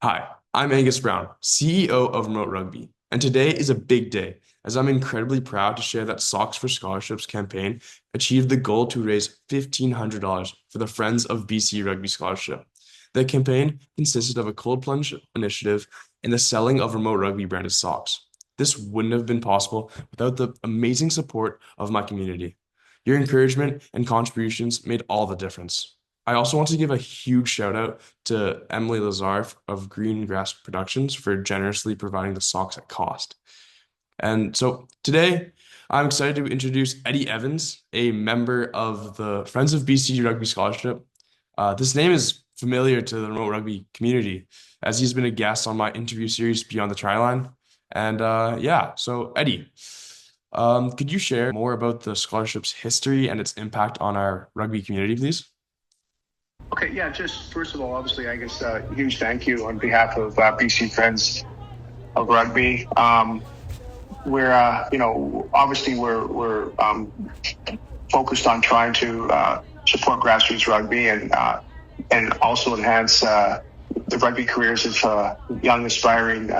Hi, I'm Angus Brown, CEO of Remote Rugby, and today is a big day as I'm incredibly proud to share that Socks for Scholarships campaign achieved the goal to raise $1,500 for the Friends of BC Rugby Scholarship. The campaign consisted of a cold plunge initiative and the selling of Remote Rugby branded socks. This wouldn't have been possible without the amazing support of my community. Your encouragement and contributions made all the difference. I also want to give a huge shout out to Emily Lazar of Green Grass Productions for generously providing the socks at cost. And so today, I'm excited to introduce Eddie Evans, a member of the Friends of BC Rugby Scholarship. This name is familiar to the remote rugby community as he's been a guest on my interview series Beyond the Tryline. And yeah, so Eddie, could you share more about the scholarship's history and its impact on our rugby community, please? Okay, yeah, just first of all, obviously, I guess huge thank you on behalf of BC Friends of Rugby. Obviously we're focused on trying to support grassroots rugby and also enhance the rugby careers of young aspiring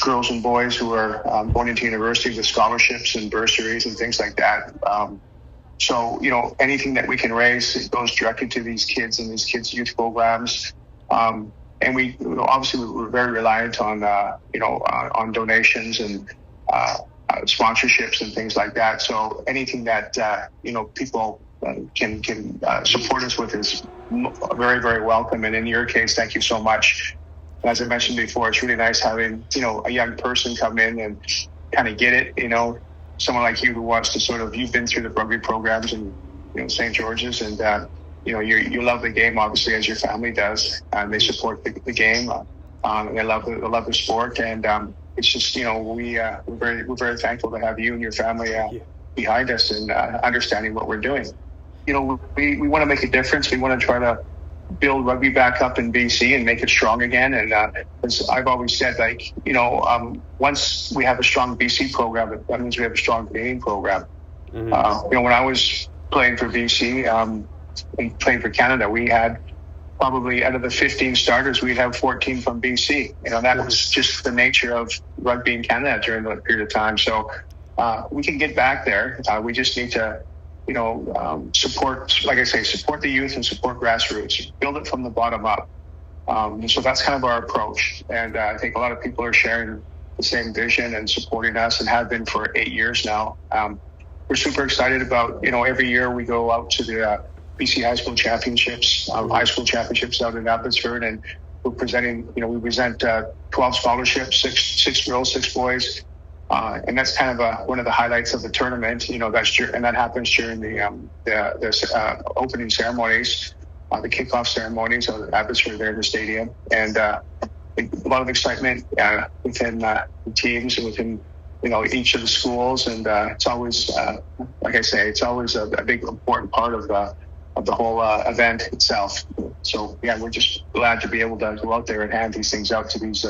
girls and boys who are going into university with scholarships and bursaries and things like that. So, anything that we can raise, it goes directly to these kids and these kids' youth programs. And obviously we're very reliant on donations and sponsorships and things like that. So anything that, people can support us with is very, very welcome. And in your case, thank you so much. As I mentioned before, it's really nice having, a young person come in and kind of get it, someone like you who wants to you've been through the rugby programs in St. George's, and you love the game obviously as your family does, and they support the game. They love the sport, and it's just we're very thankful to have you and your family behind us and understanding what we're doing. We want to make a difference. We want to try to build rugby back up in BC and make it strong again. And as I've always said, once we have a strong BC program, that means we have a strong Canadian program. Mm-hmm. When I was playing for BC and playing for Canada, we had probably out of the 15 starters, we'd have 14 from BC. That was just the nature of rugby in Canada during that period of time. So we can get back there. We just need to support, like I say, support the youth and support grassroots, build it from the bottom up. And so that's kind of our approach. And I think a lot of people are sharing the same vision and supporting us and have been for 8 years now. We're super excited about, every year we go out to the BC High School Championships, high school championships out in Abbotsford, and we're presenting, we present 12 scholarships, six girls, 6 boys. And that's kind of one of the highlights of the tournament. That happens during the opening ceremonies, the kickoff ceremonies of Abbotsford there in the stadium, and a lot of excitement within the teams and within each of the schools. And it's always, like I say, it's always a big important part of the whole event itself. So yeah, we're just glad to be able to go out there and hand these things out to these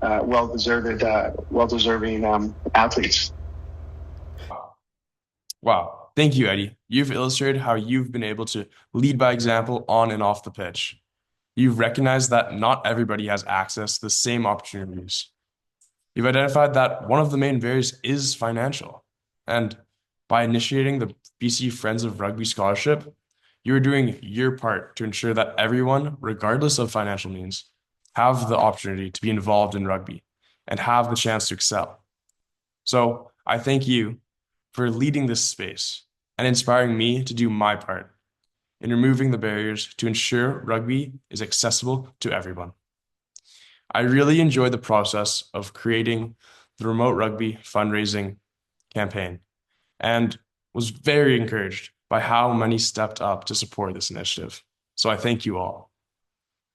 well-deserving athletes. Wow. Thank you, Eddie. You've illustrated how you've been able to lead by example on and off the pitch. You've recognized that not everybody has access to the same opportunities. You've identified that one of the main barriers is financial. And by initiating the BC Friends of Rugby Scholarship, you're doing your part to ensure that everyone, regardless of financial means, have the opportunity to be involved in rugby and have the chance to excel. So I thank you for leading this space and inspiring me to do my part in removing the barriers to ensure rugby is accessible to everyone. I really enjoyed the process of creating the Remote Rugby fundraising campaign and was very encouraged by how many stepped up to support this initiative. So I thank you all.